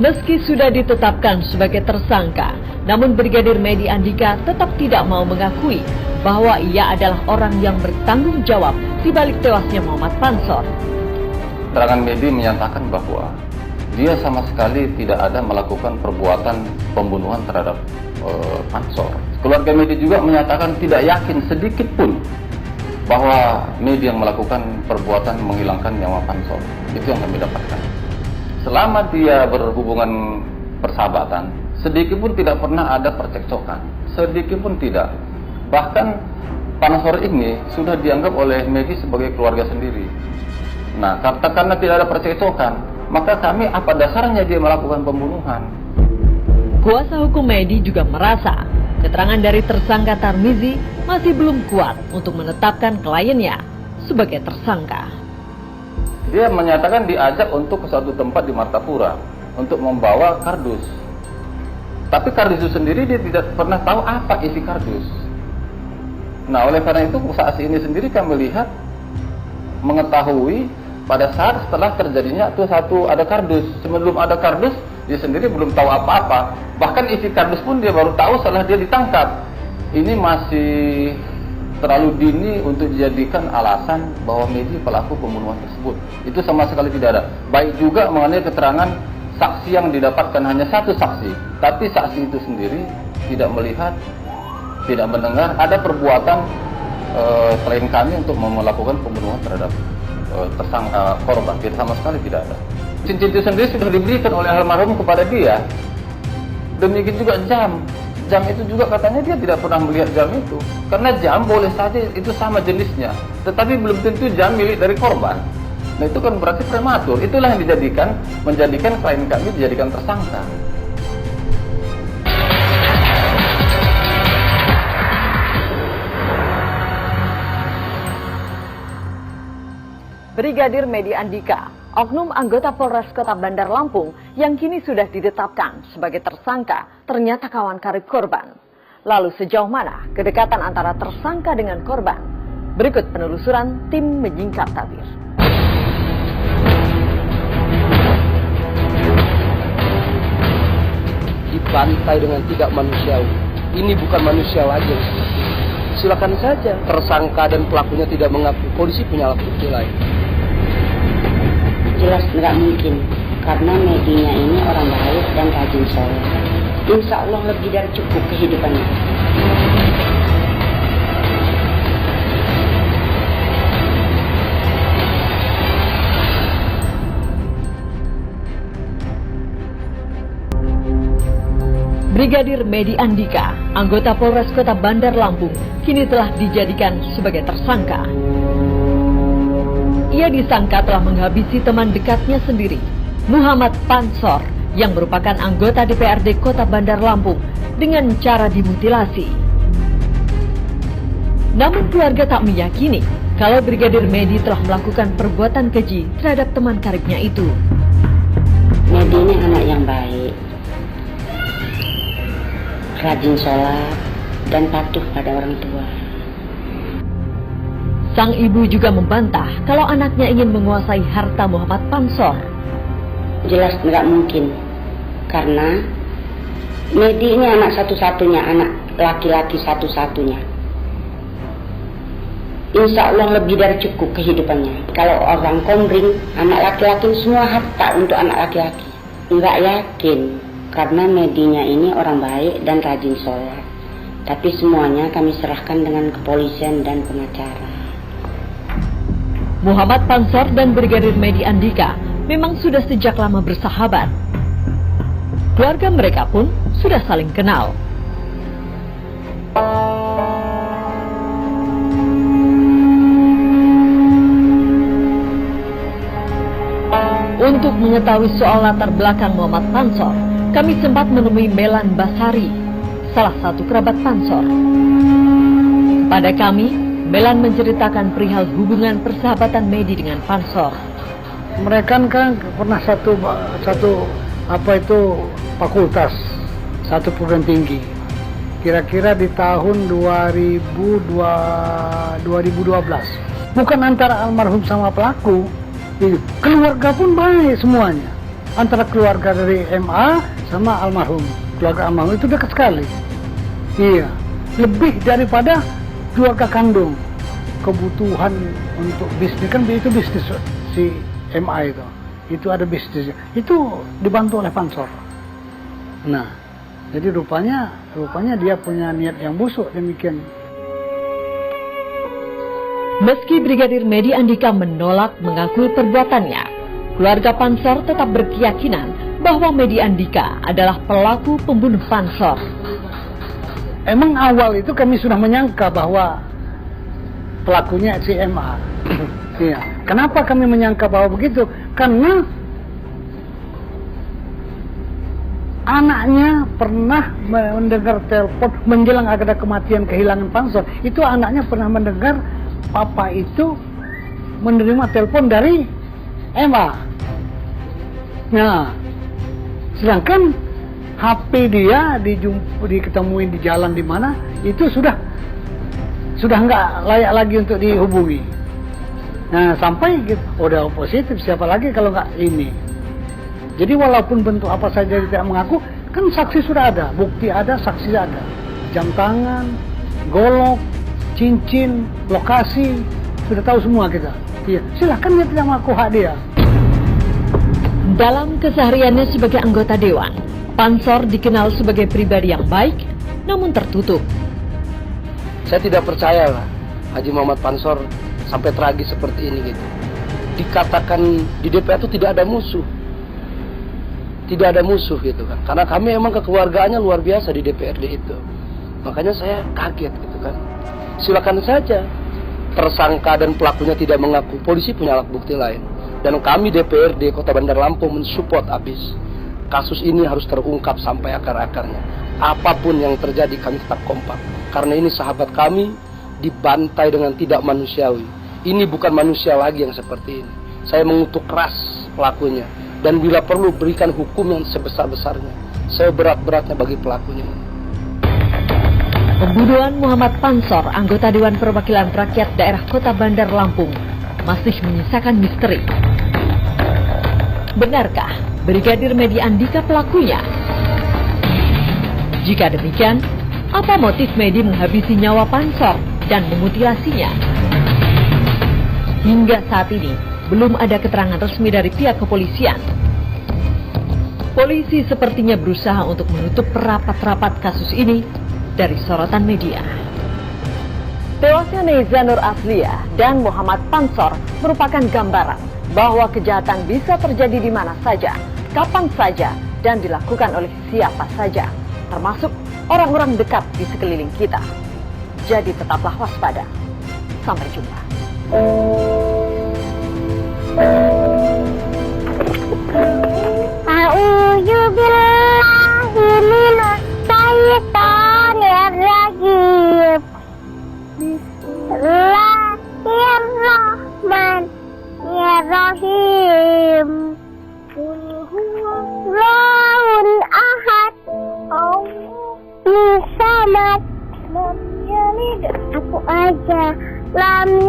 Meski sudah ditetapkan sebagai tersangka, namun Brigadir Medi Andika tetap tidak mau mengakui bahwa ia adalah orang yang bertanggung jawab di balik tewasnya Muhammad Pansor. Keterangan Medi menyatakan bahwa dia sama sekali tidak ada melakukan perbuatan pembunuhan terhadap Pansor. Keluarga Medi juga menyatakan tidak yakin sedikit pun bahwa Medi yang melakukan perbuatan menghilangkan nyawa Pansor. Itu yang kami dapatkan. Selama dia berhubungan persahabatan, sedikit pun tidak pernah ada percekcokan, sedikit pun tidak. Bahkan Pansor ini sudah dianggap oleh Medi sebagai keluarga sendiri. Nah, karena tidak ada percekcokan, maka kami apa dasarnya dia melakukan pembunuhan? Kuasa hukum Medi juga merasa keterangan dari tersangka Tarmizi masih belum kuat untuk menetapkan kliennya sebagai tersangka. Dia menyatakan diajak untuk ke suatu tempat di Martapura untuk membawa kardus. Tapi kardus itu sendiri dia tidak pernah tahu apa isi kardus. Nah, oleh karena itu saat ini sendiri kami lihat mengetahui pada saat setelah terjadinya itu ada kardus. Sebelum ada kardus, dia sendiri belum tahu apa-apa. Bahkan isi kardus pun dia baru tahu setelah dia ditangkap. Ini masih terlalu dini untuk dijadikan alasan bahwa Medi pelaku pembunuhan tersebut. Itu sama sekali tidak ada. Baik juga mengenai keterangan saksi yang didapatkan hanya satu saksi, tapi saksi itu sendiri tidak melihat, tidak mendengar ada perbuatan klien kami untuk melakukan pembunuhan terhadap tersangka korban. Tidak, sama sekali tidak ada. Cincin itu sendiri sudah diberikan oleh almarhum kepada dia. Demikian juga jam. Jam itu juga katanya dia tidak pernah melihat jam itu. Karena jam boleh saja itu sama jenisnya, tetapi belum tentu jam milik dari korban. Nah, itu kan berarti prematur. Itulah yang menjadikan klien kami dijadikan tersangka. Brigadir Medi Andika, oknum anggota Polres Kota Bandar Lampung yang kini sudah ditetapkan sebagai tersangka, ternyata kawan karib korban. Lalu sejauh mana kedekatan antara tersangka dengan korban? Berikut penelusuran tim Menyingkap Tabir. Dibantai dengan tidak manusiawi. Ini bukan manusia lagi. Silakan saja tersangka dan pelakunya tidak mengaku, polisi punya alat bukti lain. Jelas nggak mungkin, karena Medinya ini orang baik dan rajin sholat. Insya Allah lebih dari cukup kehidupannya. Brigadir Medi Andika, anggota Polres Kota Bandar Lampung, kini telah dijadikan sebagai tersangka. Ia disangka telah menghabisi teman dekatnya sendiri, Muhammad Pansor, yang merupakan anggota DPRD Kota Bandar Lampung, dengan cara dimutilasi. Namun keluarga tak meyakini kalau Brigadir Medi telah melakukan perbuatan keji terhadap teman karibnya itu. Medi ini anak yang baik, rajin sholat, dan patuh pada orang tua. Sang ibu juga membantah kalau anaknya ingin menguasai harta Muhammad Pansor. Jelas nggak mungkin, karena Medi ini anak satu-satunya, anak laki-laki satu-satunya. Insya Allah lebih dari cukup kehidupannya. Kalau orang komring, anak laki-laki semua harta untuk anak laki-laki. Nggak yakin, karena Medinya ini orang baik dan rajin sholat. Tapi semuanya kami serahkan dengan kepolisian dan pengacara. Muhammad Pansor dan Brigadir Medi Andika memang sudah sejak lama bersahabat. Keluarga mereka pun sudah saling kenal. Untuk mengetahui soal latar belakang Muhammad Pansor, kami sempat menemui Melan Basari, salah satu kerabat Pansor. Pada kami, Melan menceritakan perihal hubungan persahabatan Medi dengan Pansor. Mereka kan pernah satu fakultas, satu perguruan tinggi. Kira-kira di tahun 2012. Bukan antara almarhum sama pelaku, keluarga pun baik semuanya. antara keluarga dari MA sama almarhum. Keluarga almarhum itu dekat sekali. Iya, lebih daripada keluarga kandung. Kebutuhan untuk bisnis, kan itu bisnis si MA itu ada bisnisnya, itu dibantu oleh Pansor. Nah, jadi rupanya dia punya niat yang busuk demikian. Meski Brigadir Medi Andika menolak mengakui perbuatannya, keluarga Pansor tetap berkeyakinan bahwa Medi Andika adalah pelaku pembunuh Pansor. Emang awal itu kami sudah menyangka bahwa pelakunya si MA. Iya. Kenapa kami menyangka bahwa begitu? Karena anaknya pernah mendengar telepon menjelang ada kematian kehilangan Pansor. Itu anaknya pernah mendengar papa itu menerima telepon dari MA. Nah, sedangkan HP dia diketemuin di jalan di mana itu sudah nggak layak lagi untuk dihubungi. Nah, sampai gitu, udah positif, siapa lagi kalau nggak ini. Jadi walaupun bentuk apa saja dia tidak mengaku, kan saksi sudah ada, bukti ada, saksi ada. Jam tangan, golok, cincin, lokasi, sudah tahu semua kita. Iya, silahkan dia tidak mengaku hak dia. Dalam kesehariannya sebagai anggota Dewan, Pansor dikenal sebagai pribadi yang baik, namun tertutup. Saya tidak percaya lah Haji Muhammad Pansor sampai tragis seperti ini gitu. Dikatakan di DPR itu tidak ada musuh. Tidak ada musuh gitu kan. Karena kami emang kekeluargaannya luar biasa di DPRD itu. Makanya saya kaget gitu kan. Silakan saja tersangka dan pelakunya tidak mengaku. Polisi punya alat bukti lain. Dan kami DPRD Kota Bandar Lampung mensupport habis. Kasus ini harus terungkap sampai akar-akarnya. Apapun yang terjadi kami tetap kompak. Karena ini sahabat kami dibantai dengan tidak manusiawi. Ini bukan manusia lagi yang seperti ini. Saya mengutuk keras pelakunya. Dan bila perlu berikan hukum yang sebesar-besarnya. Seberat-beratnya bagi pelakunya. Pembunuhan Muhammad Pansor, anggota Dewan Perwakilan Rakyat Daerah Kota Bandar Lampung, masih menyisakan misteri. Benarkah Brigadir Medi Andika pelakunya? Jika demikian, apa motif Medi menghabisi nyawa Pansor dan memutilasinya? Hingga saat ini, belum ada keterangan resmi dari pihak kepolisian. Polisi sepertinya berusaha untuk menutup rapat-rapat kasus ini dari sorotan media. Tewasnya Neza Nur Aslia dan Muhammad Pansor merupakan gambaran bahwa kejahatan bisa terjadi di mana saja, kapan saja, dan dilakukan oleh siapa saja, termasuk orang-orang dekat di sekeliling kita. Jadi tetaplah waspada. Sampai jumpa. A'udzubillahi minasyaitonir rajim. Bismillahirrahmanirrahim. Qul huwallahul ahad. Allahu samad. Lam yalid. Aku aja. Lam